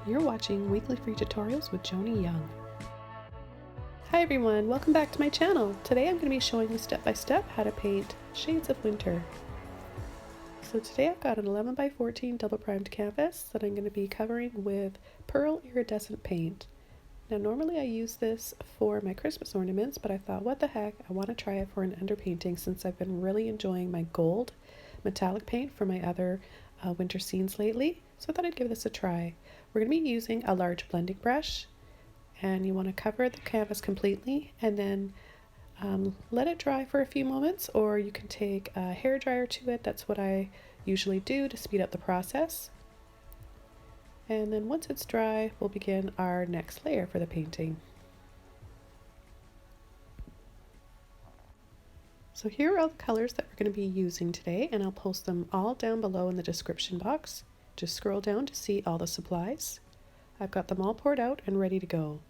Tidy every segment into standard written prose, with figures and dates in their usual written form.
You're watching Weekly Free Tutorials with Joni Young. Hi everyone, welcome back to my channel. Today I'm going to be showing you step by step how to paint shades of winter. So today I've got an 11 by 14 double primed canvas that I'm going to be covering with pearl iridescent paint. Now normally I use this for my Christmas ornaments, but I thought what the heck, I want to try it for an underpainting since I've been really enjoying my gold metallic paint for my other winter scenes lately. So I thought I'd give this a try. We're going to be using a large blending brush, and you want to cover the canvas completely and then let it dry for a few moments, or you can take a hair dryer to it. That's what I usually do to speed up the process. And then once it's dry, we'll begin our next layer for the painting. So here are all the colors that we're going to be using today, and I'll post them all down below in the description box. Just scroll down to see all the supplies. I've got them all poured out and ready to go.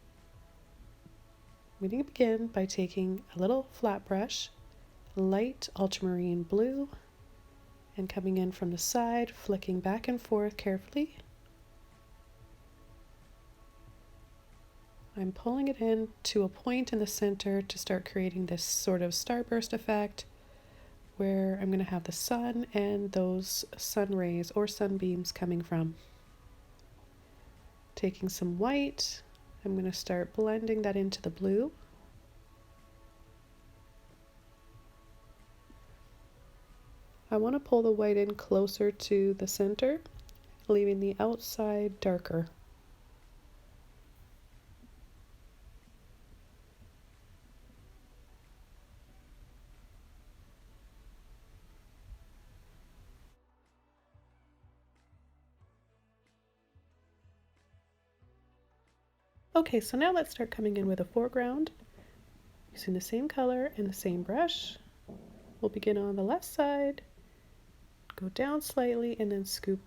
I'm going to begin by taking a little flat brush, light ultramarine blue, and coming in from the side, flicking back and forth carefully. I'm pulling it in to a point in the center to start creating this sort of starburst effect where I'm going to have the sun and those sun rays or sunbeams coming from. Taking some white, I'm going to start blending that into the blue. I want to pull the white in closer to the center, leaving the outside darker. Okay, so now let's start coming in with a foreground using the same color and the same brush. We'll begin on the left side, go down slightly, and then scoop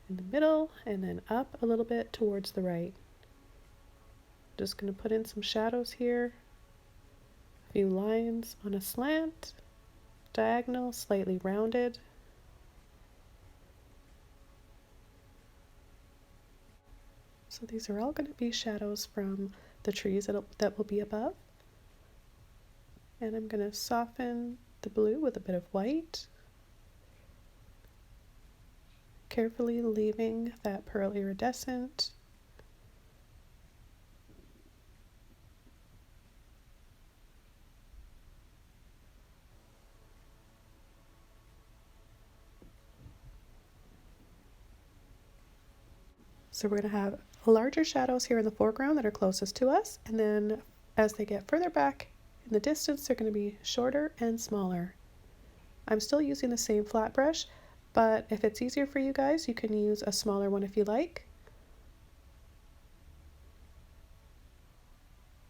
in the middle, and then up a little bit towards the right. Just going to put in some shadows here, a few lines on a slant, diagonal, slightly rounded. So these are all going to be shadows from the trees that will be above. And I'm going to soften the blue with a bit of white, carefully leaving that pearl iridescent. So we're going to have larger shadows here in the foreground that are closest to us, and then as they get further back in the distance, they're going to be shorter and smaller. I'm still using the same flat brush, but if it's easier for you guys, you can use a smaller one if you like.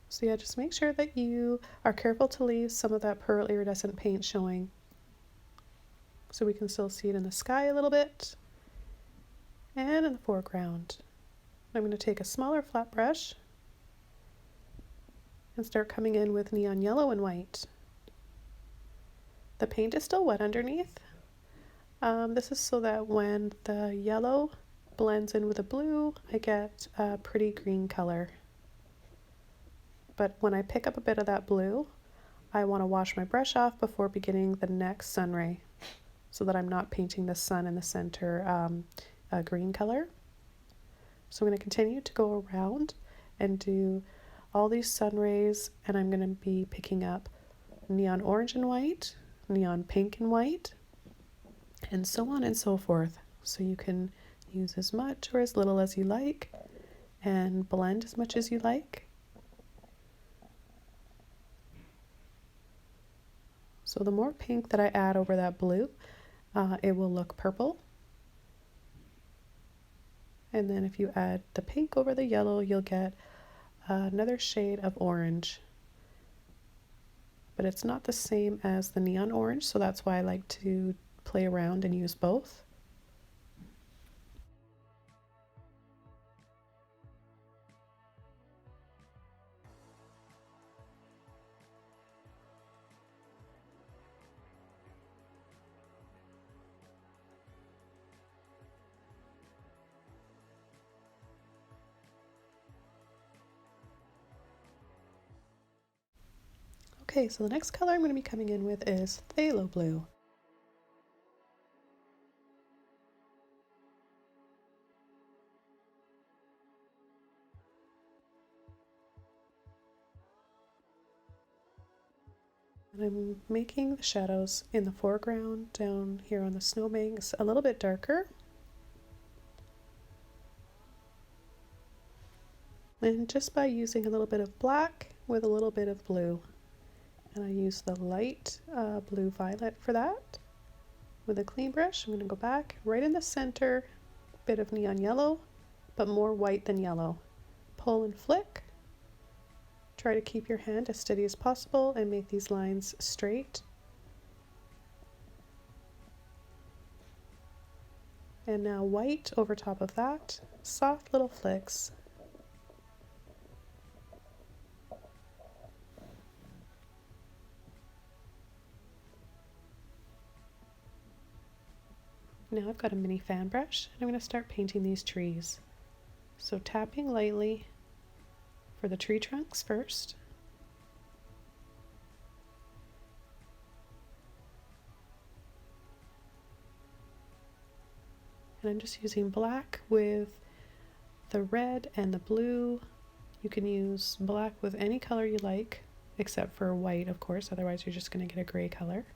So yeah, just make sure that you are careful to leave some of that pearl iridescent paint showing, so we can still see it in the sky a little bit and in the foreground. I'm going to take a smaller flat brush and start coming in with neon yellow and white. The paint is still wet underneath. This is so that when the yellow blends in with the blue, I get a pretty green color. But when I pick up a bit of that blue, I want to wash my brush off before beginning the next sunray, so that I'm not painting the sun in the center a green color. So I'm going to continue to go around and do all these sun rays, and I'm going to be picking up neon orange and white, neon pink and white, and so on and so forth. So you can use as much or as little as you like and blend as much as you like. So the more pink that I add over that blue, it will look purple. And then if you add the pink over the yellow, you'll get another shade of orange. But it's not the same as the neon orange, so that's why I like to play around and use both. Okay, so the next color I'm going to be coming in with is Phthalo blue. And I'm making the shadows in the foreground down here on the snowbanks a little bit darker. And just by using a little bit of black with a little bit of blue. And I use the light blue violet for that. With a clean brush, I'm going to go back right in the center, bit of neon yellow, but more white than yellow. Pull and flick. Try to keep your hand as steady as possible and make these lines straight. And now white over top of that, soft little flicks. Now I've got a mini fan brush and I'm going to start painting these trees. So tapping lightly for the tree trunks first. And I'm just using black with the red and the blue. You can use black with any color you like, except for white, of course, otherwise you're just going to get a gray color.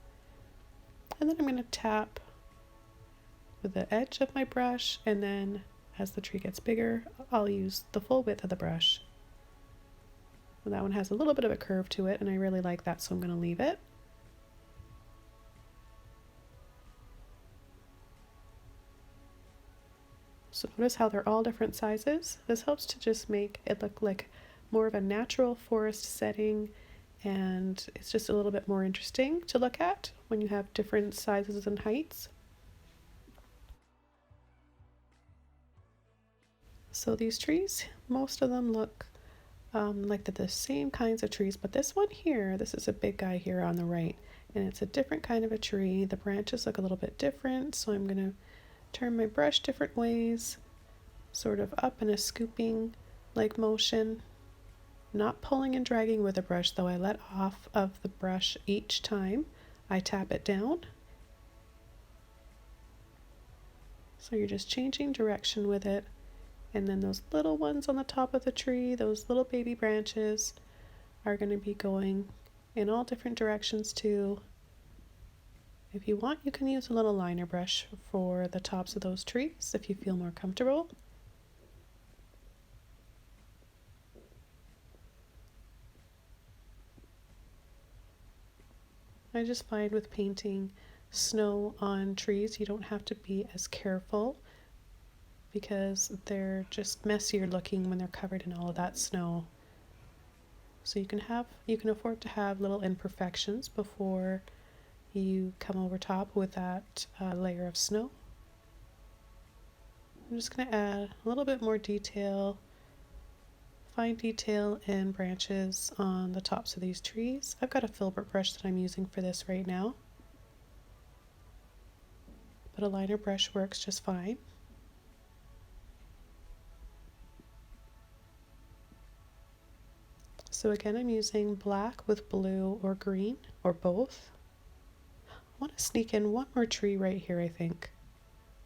And then I'm going to tap with the edge of my brush, and then as the tree gets bigger, I'll use the full width of the brush. Well, that one has a little bit of a curve to it, and I really like that, so I'm going to leave it. So notice how they're all different sizes. This helps to just make it look like more of a natural forest setting, and it's just a little bit more interesting to look at when you have different sizes and heights. So these trees, most of them look like they're the same kinds of trees, but this one here, this is a big guy here on the right, and it's a different kind of a tree. The branches look a little bit different, so I'm going to turn my brush different ways, sort of up in a scooping like motion, not pulling and dragging with a brush, though I let off of the brush each time I tap it down. So you're just changing direction with it. And then those little ones on the top of the tree, those little baby branches, are going to be going in all different directions too. If you want, you can use a little liner brush for the tops of those trees if you feel more comfortable. I just find with painting snow on trees, you don't have to be as careful because they're just messier looking when they're covered in all of that snow. So you can afford to have little imperfections before you come over top with that layer of snow. I'm just going to add a little bit more detail, fine detail and branches on the tops of these trees. I've got a Filbert brush that I'm using for this right now, but a liner brush works just fine. So again, I'm using black with blue or green or both. I want to sneak in one more tree right here, I think.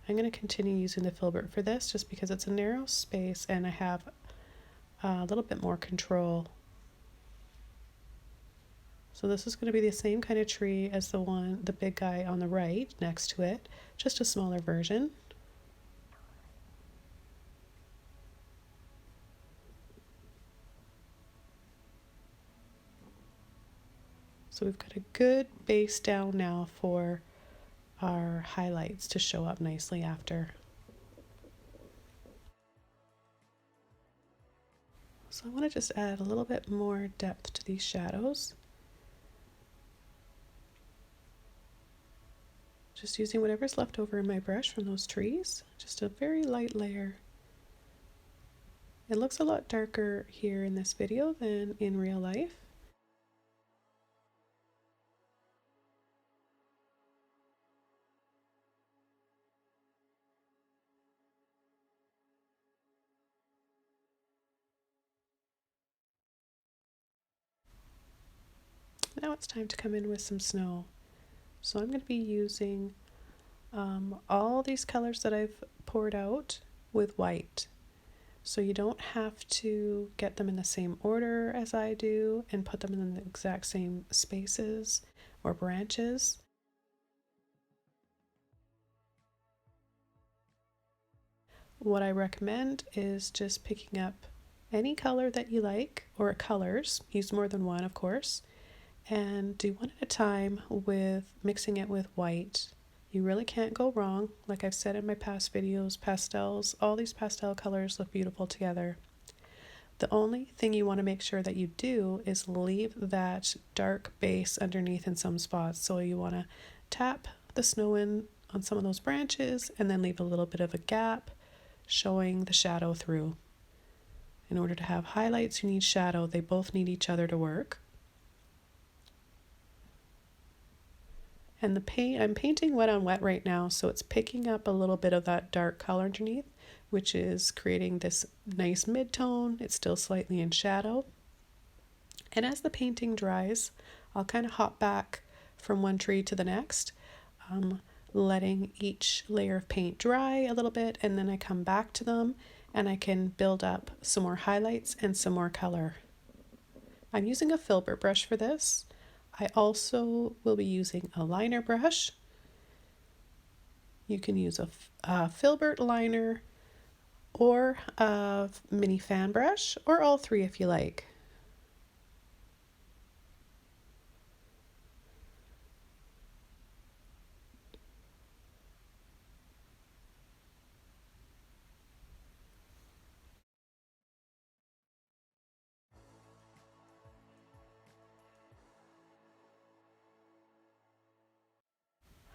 I'm going to continue using the Filbert for this just because it's a narrow space and I have a little bit more control. So this is going to be the same kind of tree as the big guy on the right next to it, just a smaller version. So we've got a good base down now for our highlights to show up nicely after. So I want to just add a little bit more depth to these shadows. Just using whatever's left over in my brush from those trees, just a very light layer. It looks a lot darker here in this video than in real life. Now it's time to come in with some snow. So I'm going to be using all these colors that I've poured out with white. So you don't have to get them in the same order as I do and put them in the exact same spaces or branches. What I recommend is just picking up any color that you like, or colors, use more than one of course, and do one at a time with mixing it with white. You really can't go wrong. Like I've said in my past videos, pastels, all these pastel colors look beautiful together. The only thing you want to make sure that you do is leave that dark base underneath in some spots. So you want to tap the snow in on some of those branches and then leave a little bit of a gap showing the shadow through. In order to have highlights, you need shadow. They both need each other to work. And the paint, I'm painting wet on wet right now, so it's picking up a little bit of that dark color underneath, which is creating this nice mid-tone. It's still slightly in shadow. And as the painting dries, I'll kind of hop back from one tree to the next, letting each layer of paint dry a little bit, and then I come back to them and I can build up some more highlights and some more color. I'm using a Filbert brush for this. I also will be using a liner brush. You can use a Filbert liner or a mini fan brush, or all three if you like.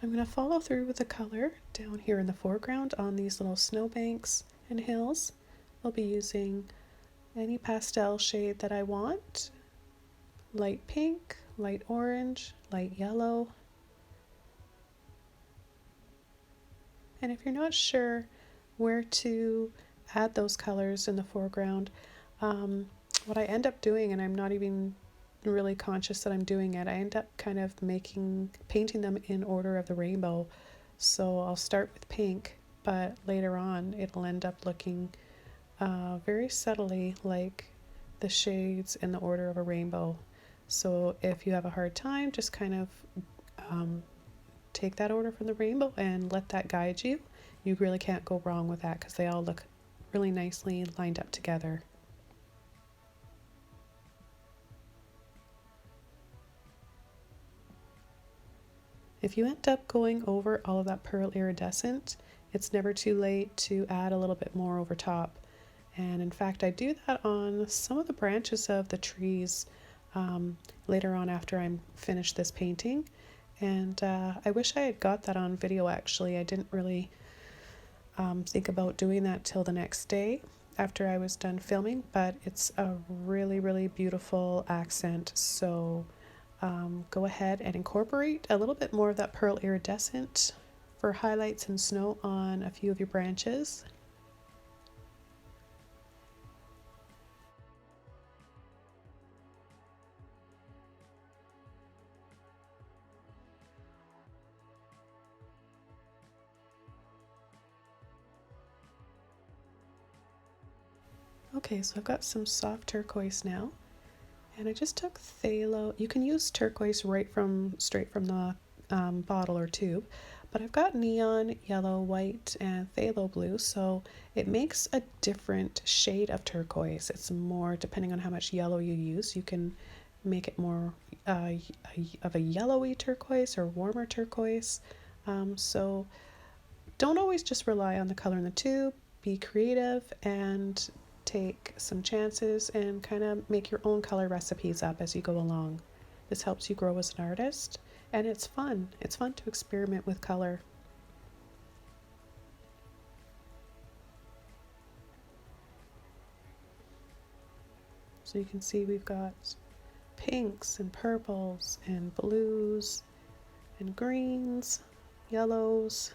I'm going to follow through with the color down here in the foreground on these little snowbanks and hills. I'll be using any pastel shade that I want. Light pink, light orange, light yellow. And if you're not sure where to add those colors in the foreground, what I end up doing, and I'm not even really conscious that I'm doing it, I end up kind of painting them in order of the rainbow. So I'll start with pink, but later on it'll end up looking very subtly like the shades in the order of a rainbow. So if you have a hard time, just kind of take that order from the rainbow and let that guide you. You really can't go wrong with that because they all look really nicely lined up together. If you end up going over all of that pearl iridescent, it's never too late to add a little bit more over top. And in fact, I do that on some of the branches of the trees later on after I'm finished this painting. And I wish I had got that on video actually. I didn't really think about doing that till the next day after I was done filming, but it's a really, really beautiful accent. So go ahead and incorporate a little bit more of that pearl iridescent for highlights and snow on a few of your branches. Okay, so I've got some soft turquoise now, and I just took phthalo. You can use turquoise straight from the bottle or tube, but I've got neon, yellow, white, and phthalo blue, so it makes a different shade of turquoise. It's more, depending on how much yellow you use, you can make it more of a yellowy turquoise or warmer turquoise. So don't always just rely on the color in the tube. Be creative and take some chances and kind of make your own color recipes up as you go along. This helps you grow as an artist, and it's fun. It's fun to experiment with color. So you can see we've got pinks and purples and blues and greens, yellows,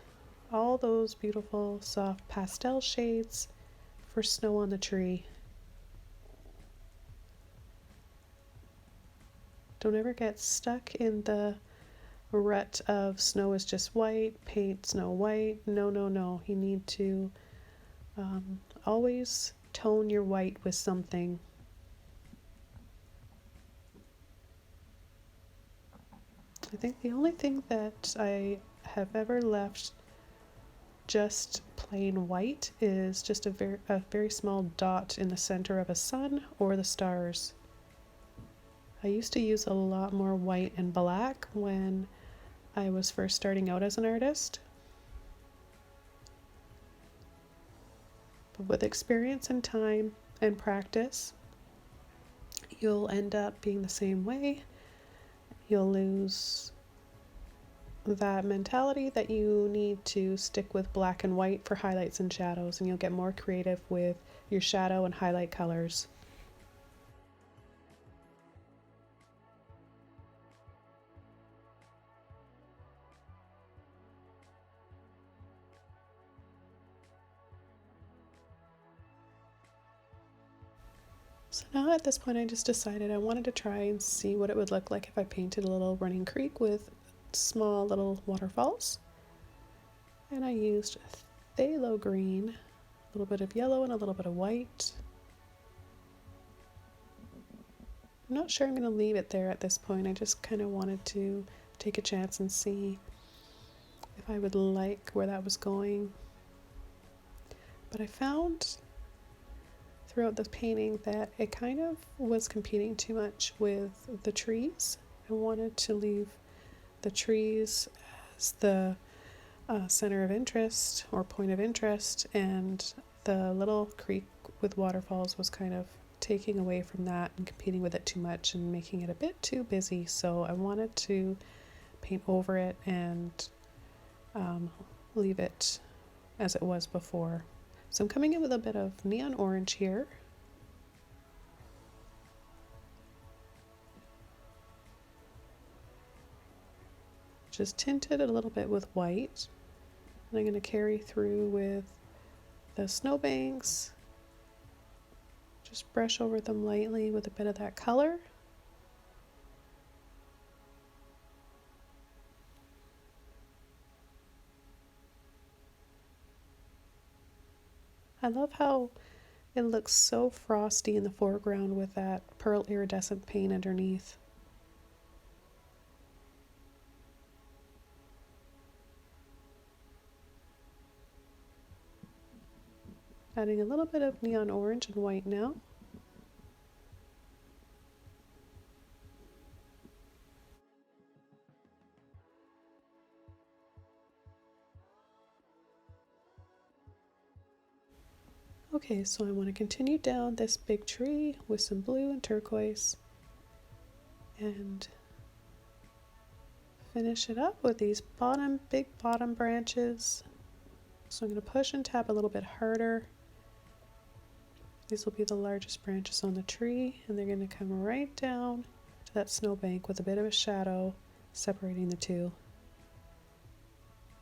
all those beautiful soft pastel shades for snow on the tree. Don't ever get stuck in the rut of snow is just white, paint snow white. No, no, no. You need to always tone your white with something. I think the only thing that I have ever left just plain white is just a very small dot in the center of a sun or the stars. I used to use a lot more white and black when I was first starting out as an artist. But with experience and time and practice, you'll end up being the same way. You'll lose that mentality that you need to stick with black and white for highlights and shadows, and you'll get more creative with your shadow and highlight colors. So now at this point I just decided I wanted to try and see what it would look like if I painted a little running creek with small little waterfalls. And I used phthalo green, a little bit of yellow and a little bit of white. I'm not sure I'm going to leave it there at this point. I just kind of wanted to take a chance and see if I would like where that was going. But I found throughout the painting that it kind of was competing too much with the trees. I wanted to leave the trees as the center of interest or point of interest, and the little creek with waterfalls was kind of taking away from that and competing with it too much and making it a bit too busy. So I wanted to paint over it and leave it as it was before. So I'm coming in with a bit of neon orange here. Just tinted a little bit with white. And I'm going to carry through with the snowbanks. Just brush over them lightly with a bit of that color. I love how it looks so frosty in the foreground with that pearl iridescent paint underneath. Adding a little bit of neon orange and white now. Okay, so I want to continue down this big tree with some blue and turquoise and finish it up with these big bottom branches. So I'm going to push and tap a little bit harder. These will be the largest branches on the tree, and they're going to come right down to that snowbank with a bit of a shadow separating the two.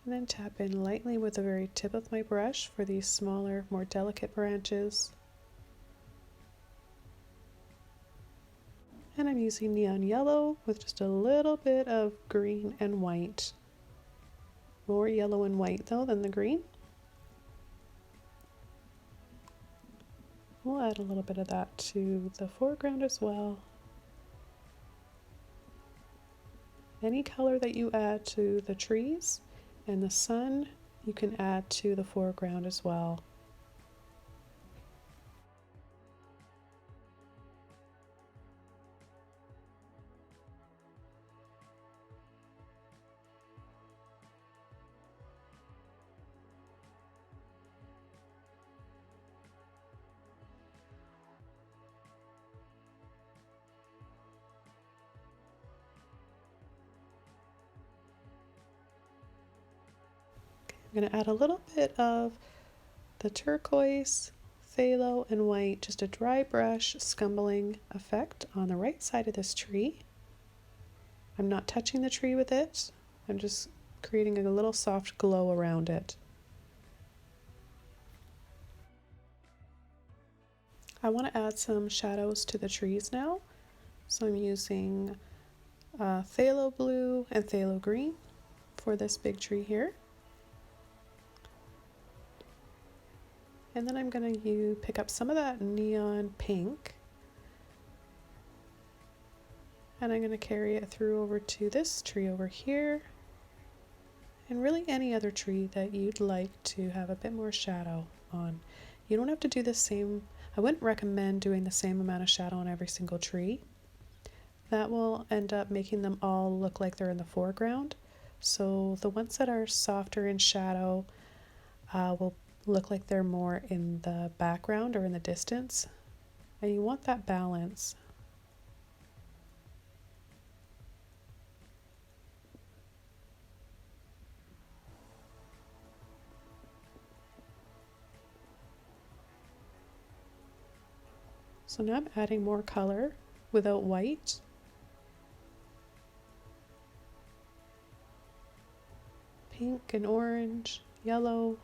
And then tap in lightly with the very tip of my brush for these smaller, more delicate branches. And I'm using neon yellow with just a little bit of green and white. More yellow and white though than the green. We'll add a little bit of that to the foreground as well. Any color that you add to the trees and the sun, you can add to the foreground as well. I'm going to add a little bit of the turquoise, phthalo, and white, just a dry brush scumbling effect on the right side of this tree. I'm not touching the tree with it, I'm just creating a little soft glow around it. I want to add some shadows to the trees now, so I'm using phthalo blue and phthalo green for this big tree here. And then I'm going to pick up some of that neon pink, and I'm going to carry it through over to this tree over here, and really any other tree that you'd like to have a bit more shadow on. You don't have to do the same, I wouldn't recommend doing the same amount of shadow on every single tree. That will end up making them all look like they're in the foreground. So the ones that are softer in shadow will look like they're more in the background or in the distance. And you want that balance. So now I'm adding more color without white. Pink and orange, yellow.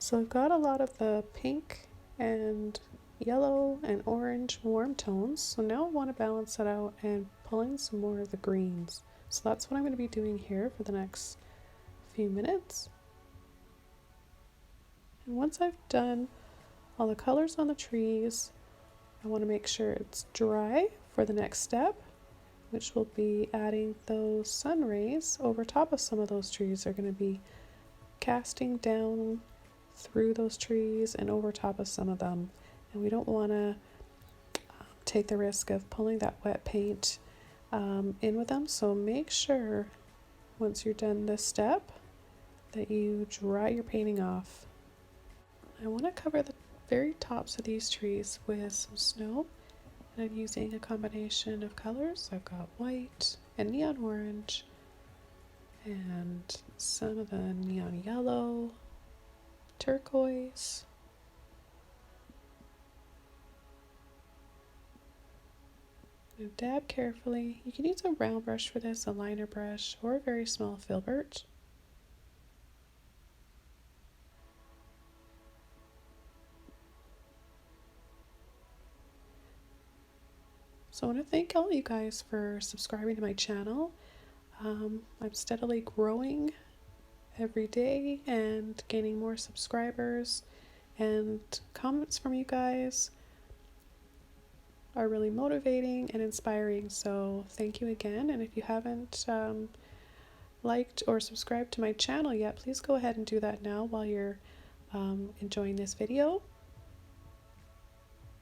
So I've got a lot of the pink and yellow and orange warm tones. So now I want to balance it out and pull in some more of the greens. So that's what I'm going to be doing here for the next few minutes. And once I've done all the colors on the trees, I want to make sure it's dry for the next step, which will be adding those sun rays over top of some of those trees. They're going to be casting down through those trees and over top of some of them, and we don't want to take the risk of pulling that wet paint in with them. So make sure once you're done this step that you dry your painting off. I want to cover the very tops of these trees with some snow, and I'm using a combination of colors. I've got white and neon orange and some of the neon yellow, turquoise. Now dab carefully. You can use a round brush for this, a liner brush, or a very small filbert. So I want to thank all you guys for subscribing to my channel. I'm steadily growing every day and gaining more subscribers, and comments from you guys are really motivating and inspiring, so thank you again. And if you haven't liked or subscribed to my channel yet, please go ahead and do that now while you're enjoying this video.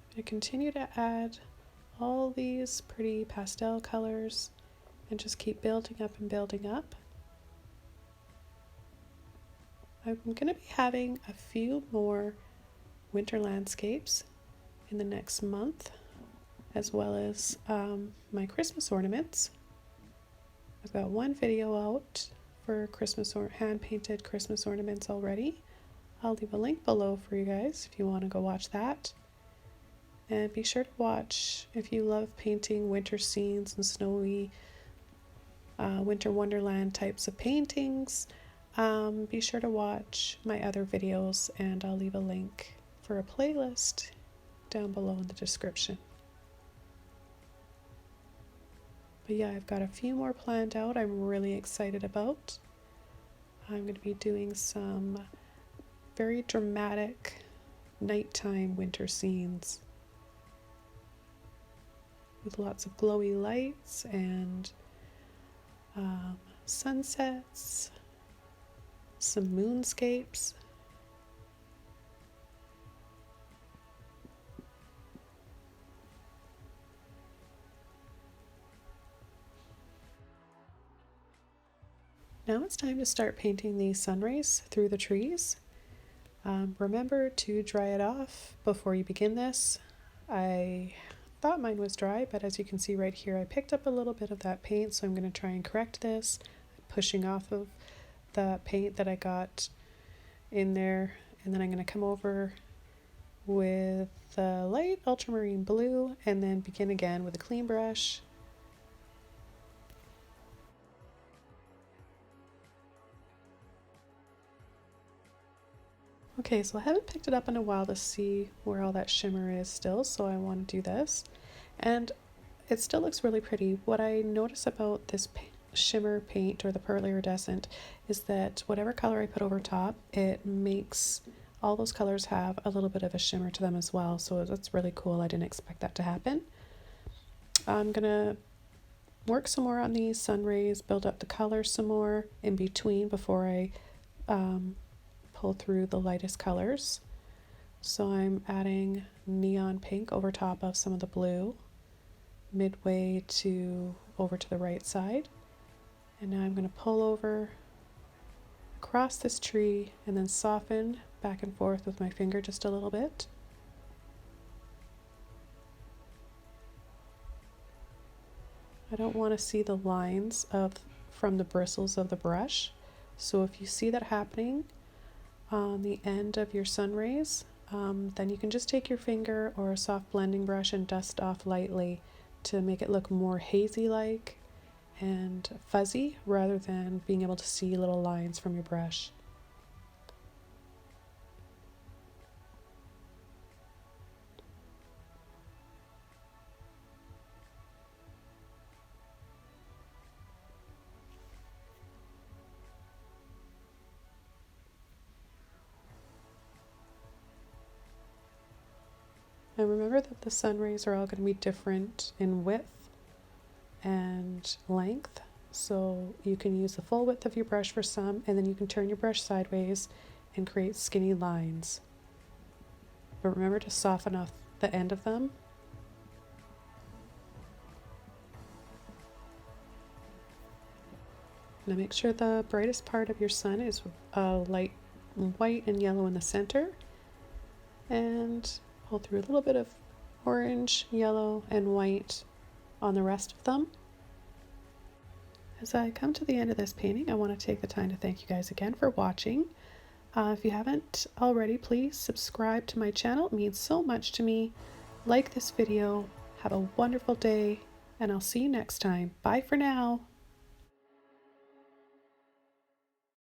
I'm going to continue to add all these pretty pastel colors and just keep building up and building up. I'm going to be having a few more winter landscapes in the next month, as well as my Christmas ornaments. I've got one video out for Christmas or hand-painted Christmas ornaments already. I'll leave a link below for you guys if you want to go watch that. And be sure to watch, if you love painting winter scenes and snowy winter wonderland types of paintings, be sure to watch my other videos, and I'll leave a link for a playlist down below in the description. But yeah, I've got a few more planned out I'm really excited about. I'm going to be doing some very dramatic nighttime winter scenes with lots of glowy lights and sunsets, some moonscapes. Now it's time to start painting the sun rays through the trees. Remember to dry it off before you begin this. I thought mine was dry, but as you can see right here, I picked up a little bit of that paint, so I'm going to try and correct this, pushing off of the paint that I got in there, and then I'm going to come over with the light ultramarine blue and then begin again with a clean brush. Okay, so I haven't picked it up in a while to see where all that shimmer is still, so I want to do this. And it still looks really pretty. What I notice about this shimmer paint, or the pearl iridescent, is that whatever color I put over top, it makes all those colors have a little bit of a shimmer to them as well. So that's really cool. I didn't expect that to happen. I'm gonna work some more on these sun rays, build up the colors some more in between before I pull through the lightest colors. So I'm adding neon pink over top of some of the blue, midway to over to the right side. And now I'm going to pull over across this tree and then soften back and forth with my finger just a little bit. I don't want to see the lines from the bristles of the brush. So if you see that happening on the end of your sun rays, then you can just take your finger or a soft blending brush and dust off lightly to make it look more hazy-like and fuzzy rather than being able to see little lines from your brush. And remember that the sun rays are all going to be different in width and length. So you can use the full width of your brush for some, and then you can turn your brush sideways and create skinny lines. But remember to soften off the end of them. Now make sure the brightest part of your sun is light white and yellow in the center, and pull through a little bit of orange, yellow, and white on the rest of them. As I come to the end of this painting, I want to take the time to thank you guys again for watching. If you haven't already, please subscribe to my channel. It means so much to me. Like this video. Have a wonderful day, and I'll see you next time. Bye for now.